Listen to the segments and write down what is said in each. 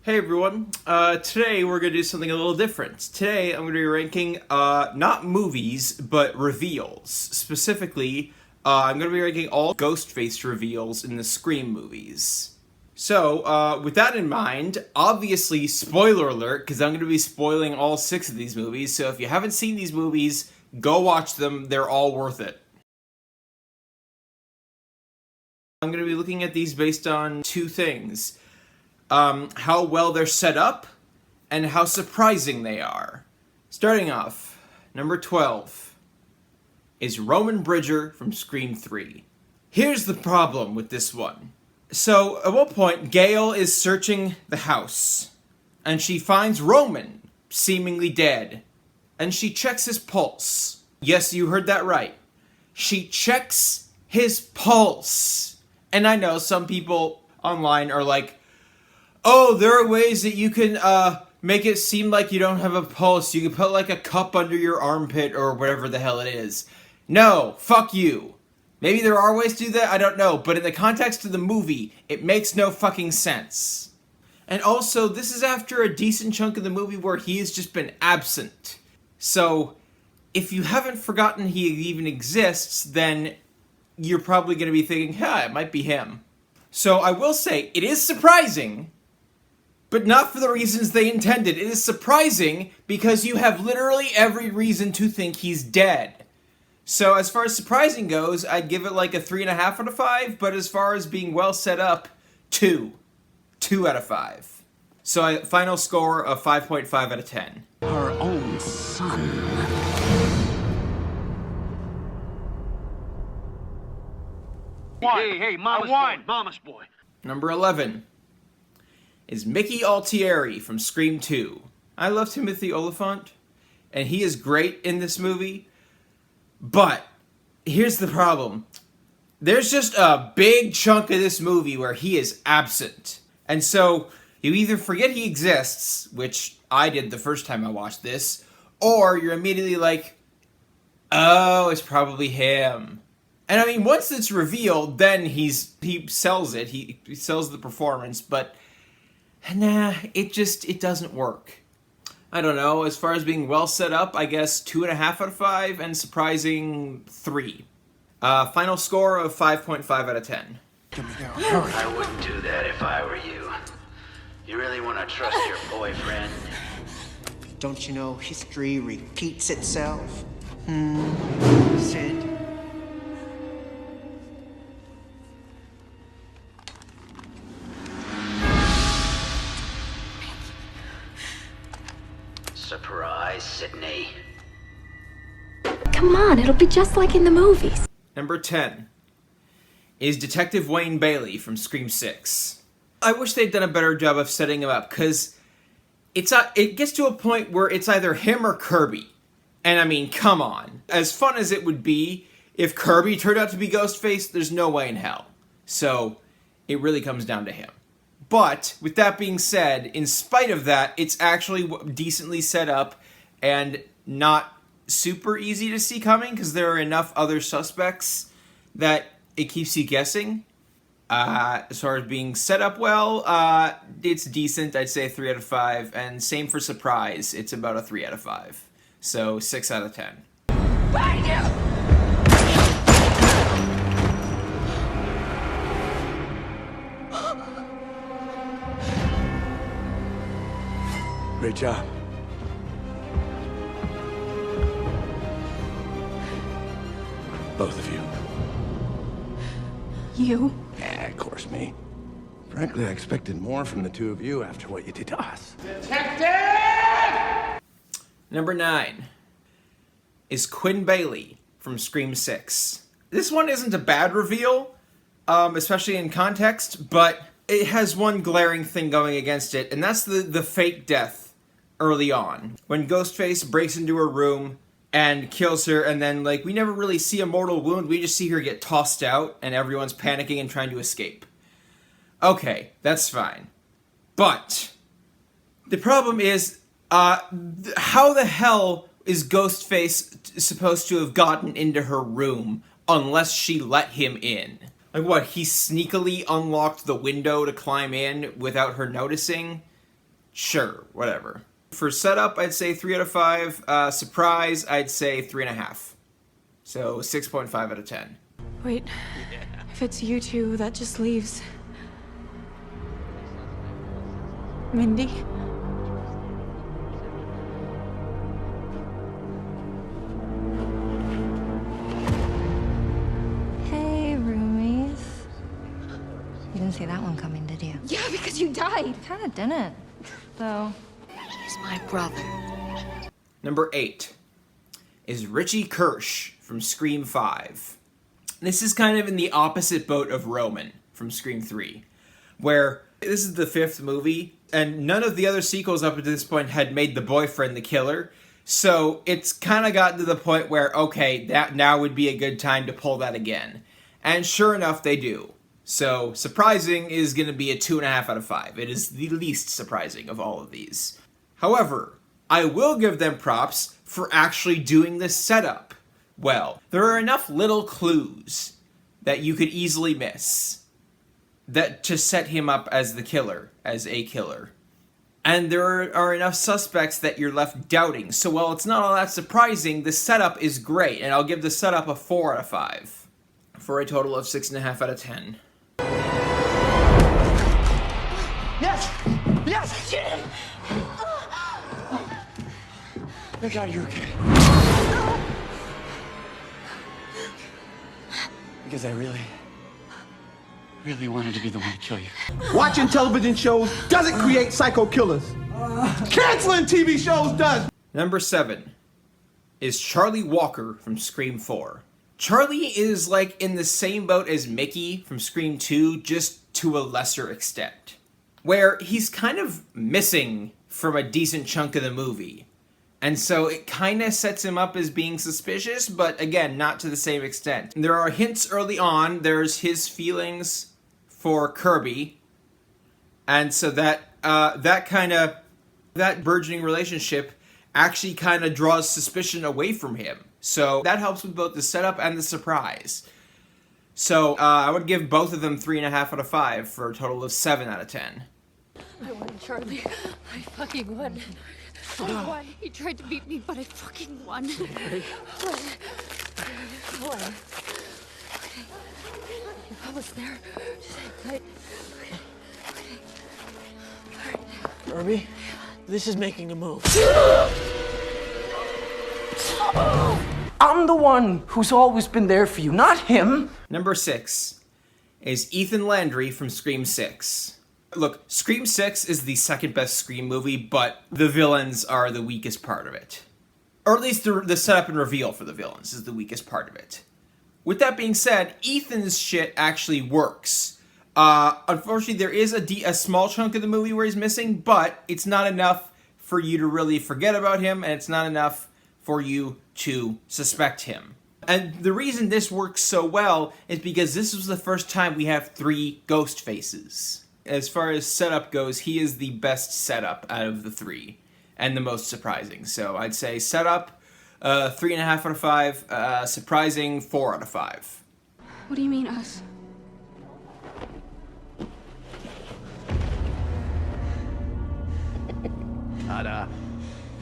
Hey everyone, today we're going to do something a little different. Today I'm going to be ranking, not movies, but reveals. Specifically, I'm going to be ranking all Ghostface reveals in the Scream movies. So, with that in mind, obviously, spoiler alert, because I'm going to be spoiling all 6 of these movies, so if you haven't seen these movies, go watch them, they're all worth it. I'm going to be looking at these based on 2 things. How well they're set up, and how surprising they are. Starting off, number 12 is Roman Bridger from Scream 3. Here's the problem with this one. So, at one point, Gail is searching the house, and she finds Roman, seemingly dead, and she checks his pulse. Yes, you heard that right. She checks his pulse. And I know some people online are like, oh, there are ways that you can make it seem like you don't have a pulse. You can put like a cup under your armpit or whatever the hell it is. No, fuck you. Maybe there are ways to do that, I don't know. But in the context of the movie, it makes no fucking sense. And also, this is after a decent chunk of the movie where he has just been absent. So, if you haven't forgotten he even exists, then you're probably going to be thinking, it might be him. So I will say, it is surprising, but not for the reasons they intended. It is surprising because you have literally every reason to think he's dead. So as far as surprising goes, I'd give it like a 3.5 out of 5, but as far as being well set up, 2. 2 out of 5. So final score of 5.5 out of 10. Her own son. Hey, mama's boy. Number 11 is Mickey Altieri from Scream 2. I love Timothy Olyphant, and he is great in this movie, but here's the problem. There's just a big chunk of this movie where he is absent. And so, you either forget he exists, which I did the first time I watched this, or you're immediately like, oh, it's probably him. And I mean, once it's revealed, then he sells it. He sells the performance, but nah, it doesn't work. I don't know. As far as being well set up, I guess 2.5 out of 5, and surprising 3. Final score of 5.5 out of 10. I wouldn't do that if I were you. You really want to trust your boyfriend? Don't you know history repeats itself? Sid? Surprise, Sidney. Come on, it'll be just like in the movies. Number 10 is Detective Wayne Bailey from Scream 6. I wish they'd done a better job of setting him up, because it gets to a point where it's either him or Kirby. And I mean, come on. As fun as it would be, if Kirby turned out to be Ghostface, there's no way in hell. So, it really comes down to him. But, with that being said, in spite of that, it's actually decently set up and not super easy to see coming, because there are enough other suspects that it keeps you guessing. As far as being set up well, it's decent. I'd say 3 out of 5. And same for surprise. It's about a 3 out of 5. So 6 out of 10. Behind you! Great job. Both of you. You? Yeah, of course, me. Frankly, I expected more from the 2 of you after what you did to us. Number 9 is Quinn Bailey from Scream 6. This one isn't a bad reveal, especially in context, but it has one glaring thing going against it, and that's the fake death early on. When Ghostface breaks into her room and kills her, and then, like, we never really see a mortal wound, we just see her get tossed out, and everyone's panicking and trying to escape. Okay, that's fine. But the problem is, how the hell is Ghostface supposed to have gotten into her room unless she let him in? Like what, he sneakily unlocked the window to climb in without her noticing? Sure, whatever. For setup, I'd say 3 out of 5. Surprise, I'd say 3.5. So 6.5 out of 10. Wait, if it's you two, that just leaves Mindy? Hey, roomies. You didn't see that one coming, did you? Yeah, because you died. Kinda didn't, though. He's my brother. Number 8 is Richie Kirsch from Scream 5. This is kind of in the opposite boat of Roman from Scream 3, where this is the 5th movie, and none of the other sequels up to this point had made the boyfriend the killer, so it's kind of gotten to the point where, okay, that now would be a good time to pull that again. And sure enough, they do. So, surprising is going to be a 2.5 out of 5. It is the least surprising of all of these. However, I will give them props for actually doing this setup well. There are enough little clues that you could easily miss that to set him up as the killer, as a killer. And there are enough suspects that you're left doubting. So while it's not all that surprising, the setup is great, and I'll give the setup a 4 out of 5 for a total of 6.5 out of 10. Yes! Yes! Thank God you're okay. Because I really wanted to be the one to kill you. Watching television shows doesn't create psycho killers. Canceling TV shows does. Number 7 is Charlie Walker from Scream 4. Charlie is like in the same boat as Mickey from Scream 2, just to a lesser extent, where he's kind of missing from a decent chunk of the movie. And so it kind of sets him up as being suspicious, but again, not to the same extent. There are hints early on. There's his feelings for Kirby, and so that burgeoning relationship actually kind of draws suspicion away from him. So that helps with both the setup and the surprise. So I would give both of them 3.5 out of 5 for a total of 7 out of 10. I won, Charlie. I fucking won. I won. He tried to beat me, but I fucking won. I won. Okay. You're almost there. Just hang tight. Okay. Kirby, this is making a move. I'm the one who's always been there for you, not him. Number 6 is Ethan Landry from Scream 6. Look, Scream 6 is the second best Scream movie, but the villains are the weakest part of it. Or at least the setup and reveal for the villains is the weakest part of it. With that being said, Ethan's shit actually works. Unfortunately, there is a small chunk of the movie where he's missing, but it's not enough for you to really forget about him, and it's not enough for you to suspect him. And the reason this works so well is because this was the first time we have 3 Ghostfaces. As far as setup goes, he is the best setup out of the 3, and the most surprising. So I'd say setup, 3.5 out of 5, surprising, 4 out of 5. What do you mean, us?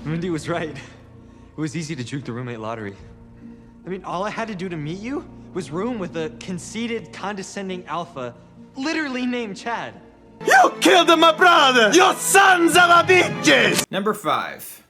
Mindy was right. It was easy to juke the roommate lottery. I mean, all I had to do to meet you was room with a conceited, condescending alpha, literally named Chad. You killed my brother! You sons of a bitches! Number 5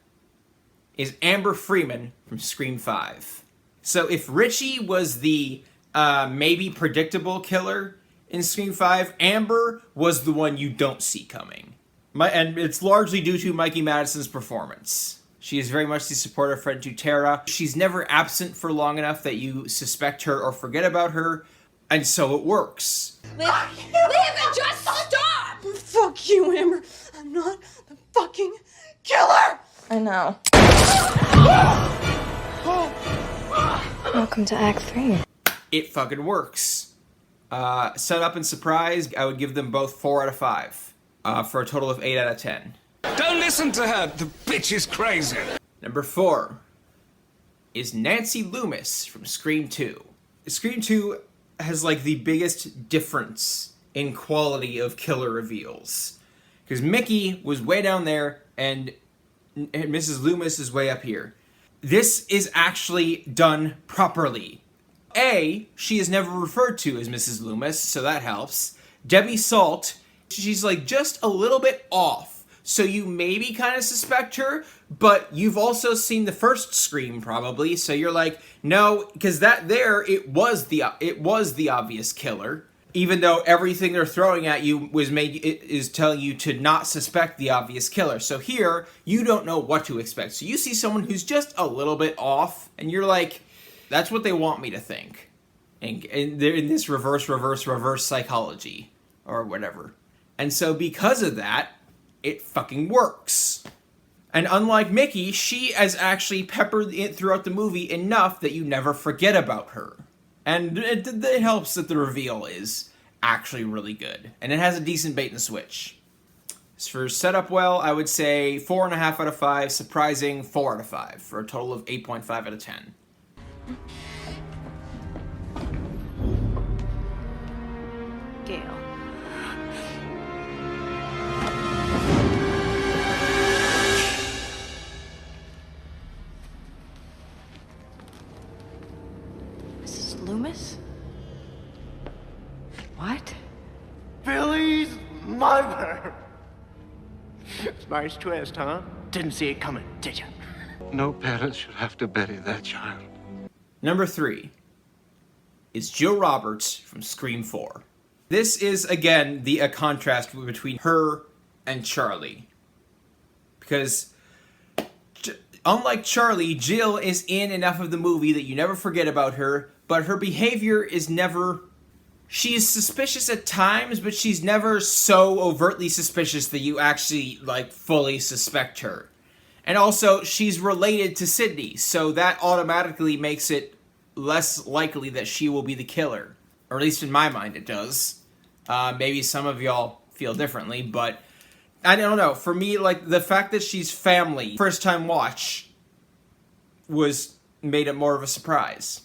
is Amber Freeman from Scream 5. So if Richie was the maybe predictable killer in Scream 5, Amber was the one you don't see coming. And it's largely due to Mikey Madison's performance. She is very much the supportive friend to Tara. She's never absent for long enough that you suspect her or forget about her, and so it works. Leave it! Just stop! Fuck you, Amber. I'm not the fucking killer! I know. Welcome to Act 3. It fucking works. Setup and surprise, I would give them both 4 out of 5. For a total of 8 out of 10. Don't listen to her. The bitch is crazy. Number 4 is Nancy Loomis from Scream 2. Scream 2 has like the biggest difference in quality of killer reveals. Because Mickey was way down there, and Mrs. Loomis is way up here. This is actually done properly. A, she is never referred to as Mrs. Loomis, so that helps. Debbie Salt, she's like just a little bit off. So you maybe kind of suspect her, but you've also seen the first Scream probably, so you're like, no, because it was the obvious killer. Even though everything they're throwing at you is telling you to not suspect the obvious killer. So here, you don't know what to expect. So you see someone who's just a little bit off, and you're like, that's what they want me to think. And they're in this reverse psychology, or whatever. And so because of that, it fucking works. And unlike Mickey, she has actually peppered it throughout the movie enough that you never forget about her. And it helps that the reveal is actually really good. And it has a decent bait and switch. As for setup well, I would say 4.5 out of 5. Surprising, 4 out of 5. For a total of 8.5 out of 10. Gail. Mrs. Loomis? What? Billy's mother! Nice twist, huh? Didn't see it coming, did you? No parents should have to bury their child. Number 3 is Jill Roberts from Scream 4. This is, again, a contrast between her and Charlie. Because, unlike Charlie, Jill is in enough of the movie that you never forget about her, but her behavior is never... She's suspicious at times, but she's never so overtly suspicious that you actually, fully suspect her. And also, she's related to Sidney, so that automatically makes it less likely that she will be the killer. Or at least in my mind it does. Maybe some of y'all feel differently, but I don't know. For me, the fact that she's family, first time watch, made it more of a surprise.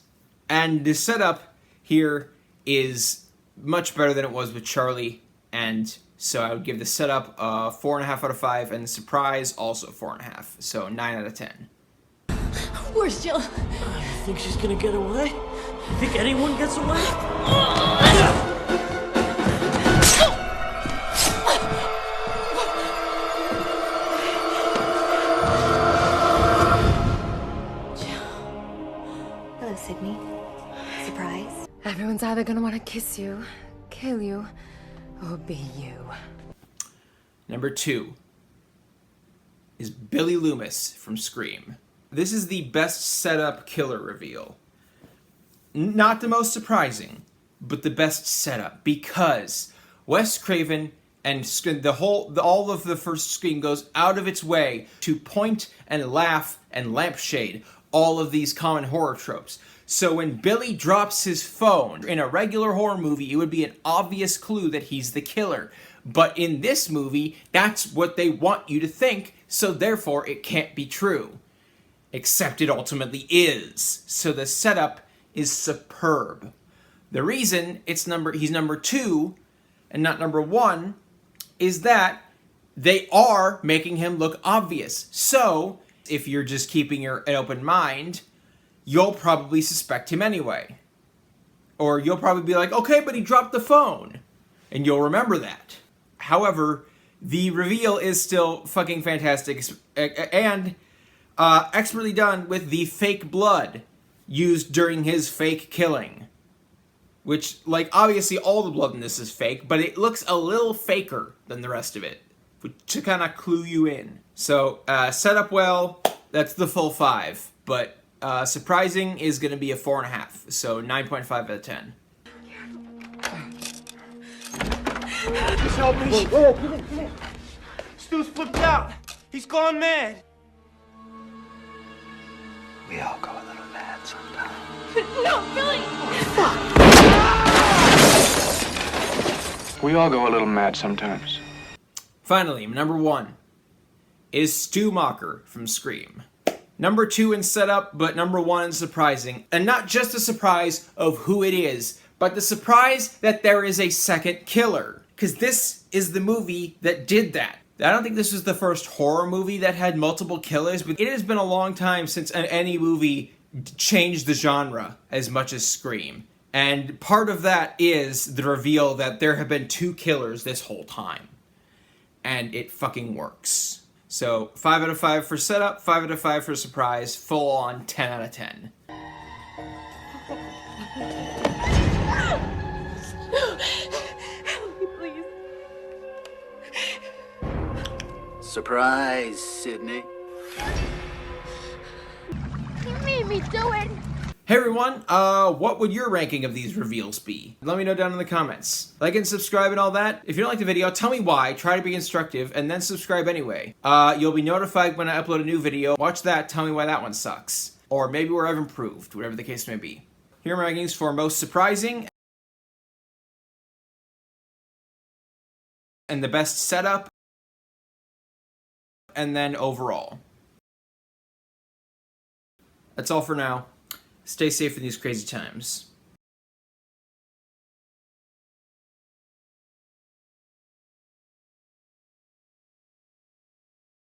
And the setup here is much better than it was with Charlie, and so I would give the setup 4.5 out of 5, and the surprise also 4.5, so 9 out of 10. Where's Jill? You think she's gonna get away? You think anyone gets away? Hello, Sidney. Surprise? Everyone's either gonna want to kiss you, kill you, or be you. Number 2 is Billy Loomis from Scream. This is the best setup killer reveal. Not the most surprising, but the best setup, because Wes Craven and all of the first Scream goes out of its way to point and laugh and lampshade all of these common horror tropes. So when Billy drops his phone in a regular horror movie, it would be an obvious clue that he's the killer. But in this movie, that's what they want you to think, so therefore it can't be true. Except it ultimately is. So the setup is superb. The reason he's number 2 and not number 1 is that they are making him look obvious. So if you're just keeping an open mind, you'll probably suspect him anyway. Or you'll probably be like, okay, but he dropped the phone. And you'll remember that. However, the reveal is still fucking fantastic and expertly done with the fake blood used during his fake killing. Which, obviously all the blood in this is fake, but it looks a little faker than the rest of it. To kind of clue you in. So, set up well, that's the full 5. But surprising is going to be a 4.5. So, 9.5 out of 10. Just help me. Whoa. Stu's flipped out. He's gone mad. We all go a little mad sometimes. No, Billy! We all go a little mad sometimes. Finally, number 1 is Stu Macher from Scream. Number 2 in setup, but number 1 in surprising. And not just a surprise of who it is, but the surprise that there is a second killer. Because this is the movie that did that. I don't think this was the first horror movie that had multiple killers, but it has been a long time since any movie changed the genre as much as Scream. And part of that is the reveal that there have been 2 killers this whole time. And it fucking works. So 5 out of 5 for setup, 5 out of 5 for surprise, full on 10 out of 10. Please. Surprise, Sidney. You made me do it! Hey everyone, what would your ranking of these reveals be? Let me know down in the comments. Like and subscribe and all that. If you don't like the video, tell me why, try to be instructive, and then subscribe anyway. You'll be notified when I upload a new video. Watch that, tell me why that one sucks. Or maybe where I've improved, whatever the case may be. Here are my rankings for most surprising and the best setup, and then overall. That's all for now. Stay safe in these crazy times.